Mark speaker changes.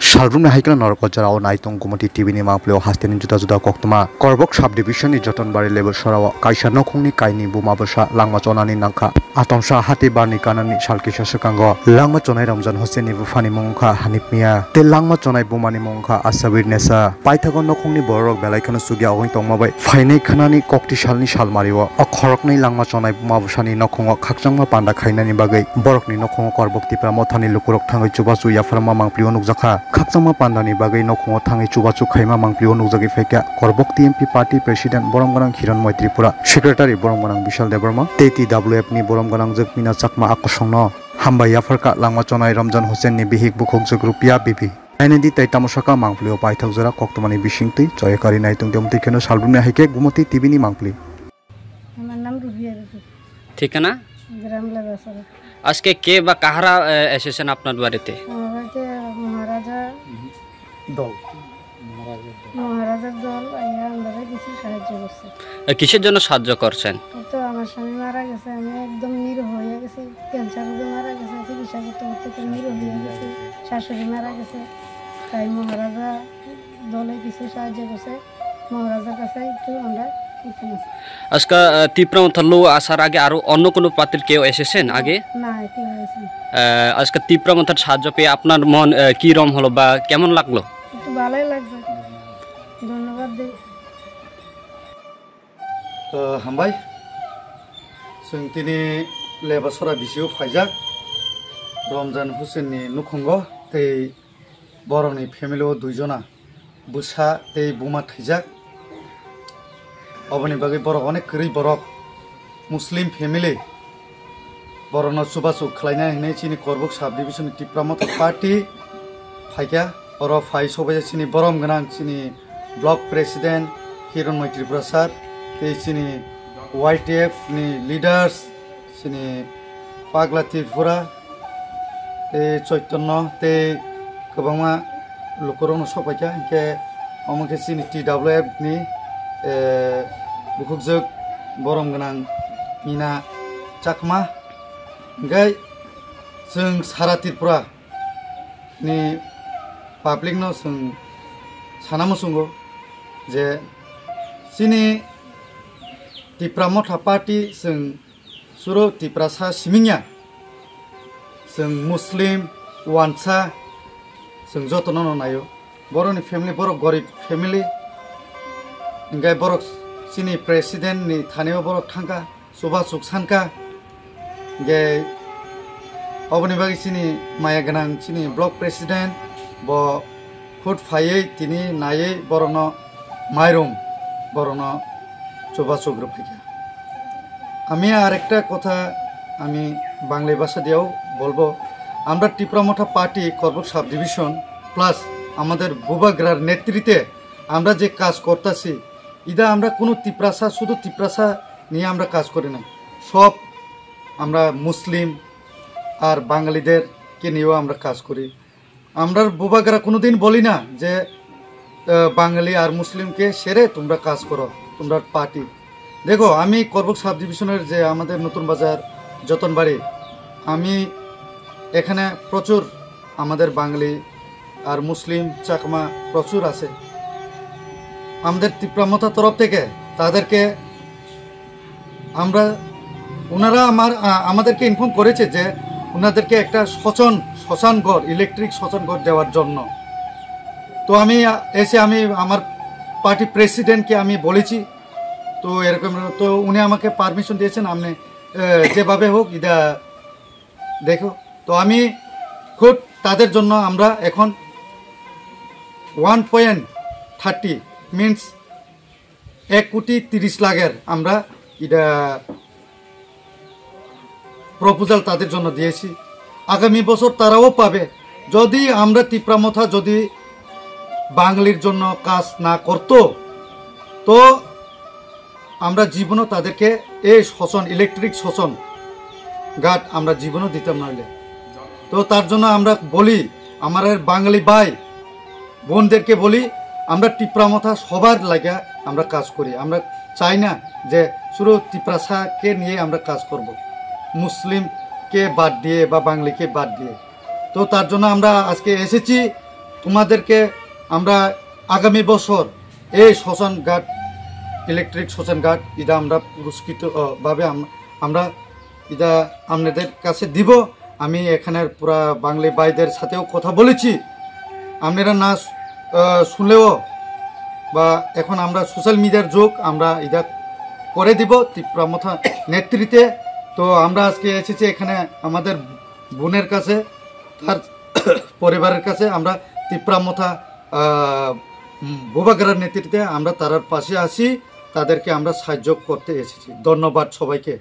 Speaker 1: Shalrum haikal norkojara o naitong gumati TV ni mangpleo hastenin juda-juda koktoma korbok sub division ni joton bari level sorawa kaisa nokhongni kaini buma basa langma chonani nangkha atomsa hati barni kanani salkisa sekango langma chonai Ramjan Hussein ni bufani mongkha hanipmia te langma chonai bumani mongkha Asabir Nesa paithagon nokhongni borok belaikhana sugya oi tongmabai phainai khanani kokti salni salmariwo akhoroknai langma chonai buma busani nokhongo khakjangma panda khainani bagai borokni nokhongo korbok tipra mothani lukurok thangai chubachu yafarma mangpleo nukjakha khakjangma pandani bagai nokhongo thangai chubachu khaima mangpleo nukjagi faika korbok TMP party president boromganang Hiranmoi Tripura secretary boromganang Bishal Debarma TTWF ni boromganang Jakmina Chakma akosongno hamba yafarka langma chonai Ramjan Hussein ni bihik bukhok rupiah bibi Ainedi tai tamusaka mangpleo paithak jara koktomani bisingti joyakari naitung demti keno salbune haike gumati TV ni mangpli
Speaker 2: আমার নাম রুবিয়া
Speaker 3: ঠিকানা
Speaker 2: গ্রাম লাগাছড়া
Speaker 3: আজকে কে বা কাহারা এসেছেন আপনার বাড়িতে
Speaker 2: আমাদের মহারাজা
Speaker 1: দল
Speaker 2: মহারাজার দল আইয়া আমরা কিছু সাহায্য করছে
Speaker 3: কিসের জন্য সাহায্য করছেন
Speaker 2: তো আমার স্বামী মারা গেছে আমি একদম নিরহ হয়ে গেছি ক্যান্সার রোগে মারা গেছে চিকিৎসা করতে করতে নিরহ হয়ে গেছে শাশুড়ি মারা গেছে তাই মহারাজা দলে কিছু সাহায্য করছে মহারাজার কাছে একটু আমরা
Speaker 3: আজকে তিপ্রামথাল্লু আসার আগে আরো অন্য কোনো পাত্রীর কেউ এসেছেন আগে
Speaker 2: না কেউ এসেছেন
Speaker 3: আজকে তিপ্রামথার সাহায্য পেয়ে আপনার মন কি রকম হলো বা কেমন লাগলো
Speaker 2: একটু ভালোই লাগছে ধন্যবাদ দেই
Speaker 4: হামবাই जों दिनै लेबासरा बिसियाव फायजाक रमजान हुसेननि नुखंग तै बर'नि फेमिलियाव दुइजना बुसा तै बुमा थैजाक अबनि बागै बर'क अनेक गोरै बर'क मुस्लिम फेमिलि बर'नाव सुबासु खालायना हैनाय चिनि कोरबक साब डिभिजननि तिप्रामथा पार्टी फायका बर' फाय सबाय चिनि बरम गोनां चिनि ब्लक प्रेसिडेन्ट हिरनमय त्रिपुरा सार तै चिनि YTF ni leaders sini Pagla Tripura te Chaitanya te kebangma lukorong sopaika ke omongke sini TWF ni bukhukjak borom ganang Mina Chakma gai जों सारा Tripura ni public no जों sanamo sungo je sini Tipramotha party जों सुरु तिप्रासा सिमिंया जों मुस्लिम वानसा जों जतन नायो बर'नि फेमिलि बर' गरिब फेमिलि इंगाय बर' सिनि प्रेसिडेन्ट नि थानायाव बर' थांका सुबा सुखसानका इंगाय अबनि बागै सिनि माया गोनां सिनि ब्लक प्रेसिडेन्ट ब खुद फायै तिनि नायै बर'नो माइरं बर'नो চোবা চোগ্র ফাইকা আমি আরেকটা কথা আমি বাংলা ভাষা দিয়েও বলবো আমরা টিপ্রামথা পার্টি করবক সাব ডিভিশন প্লাস আমাদের বুবাগ্রার নেতৃত্বে আমরা যে কাজ করতেছি ইদা আমরা কোনো তিপ্রাসা শুধু তিপ্রাসা নিয়ে আমরা কাজ করি না সব আমরা মুসলিম আর বাঙালিদেরকে নিয়েও আমরা কাজ করি আমরা বুবাগ্রা কোনোদিন বলি না যে বাঙালি আর মুসলিমকে সেরে তোমরা কাজ করো তোমরা পার্টি দেখো আমি করবক সাব ডিভিশনের যে আমাদের নতুন বাজার যতনবাড়ি আমি এখানে প্রচুর আমাদের বাঙালি আর মুসলিম চাকমা প্রচুর আছে আমাদের তিপ্রামথা তরফ থেকে তাদেরকে আমরা ওনারা আমাদেরকে ইনফর্ম করেছে যে ওনাদেরকে একটা শ্মশান ঘর ইলেকট্রিক শ্মশান ঘর দেওয়ার জন্য তো আমি এসে আমি আমার পার্টি প্রেসিডেন্টকে আমি বলেছি তো এরকম তো উনি আমাকে পারমিশন দিয়েছেন আপনি যেভাবে হোক ইদা দেখো তো আমি খুব তাদের জন্য আমরা এখন 1.30 মিনস 1,30,00,000 আমরা ইদা প্রপোজাল তাদের জন্য দিয়েছি আগামী বছর তারাও পাবে যদি আমরা তিপ্রামথা যদি বাঙালির জন্য কাজ না করতো তো আমরা জীবনও তাদেরকে এই শ্মশান ইলেকট্রিক শ্মশান ঘাট আমরা জীবনও দিতাম নাহলে তো তার জন্য আমরা বলি আমার বাঙালি ভাই বোনদেরকে বলি আমরা টিপ্রামথা সবার লাগা আমরা কাজ করি আমরা চাই না যে শুধু টিপ্রাসাকে নিয়ে আমরা কাজ করব মুসলিমকে বাদ দিয়ে বা বাঙালিকে বাদ দিয়ে তো তার জন্য আমরা আজকে এসেছি তোমাদেরকে আমরা আগামী বছর এই শ্মশান ঘাট ইলেকট্রিক শ্মশান ঘাট এটা আমরা পুরস্কৃত ভাবে আমরা এটা আপনাদের কাছে দিব। আমি এখানের পুরা বাঙালি ভাইদের সাথেও কথা বলেছি, আপনারা না শুনলেও বা এখন আমরা সোশ্যাল মিডিয়ার যুগ, আমরা এটা করে দিব তীব্রামথা নেতৃত্বে। তো আমরা আজকে এসেছি এখানে আমাদের বোনের কাছে, তার পরিবারের কাছে। আমরা তীব্রামথা বুবাগরার নেতৃত্বে আমরা তার পাশে আসি, তাদেরকে আমরা সাহায্য করতে এসেছি। ধন্যবাদ সবাইকে।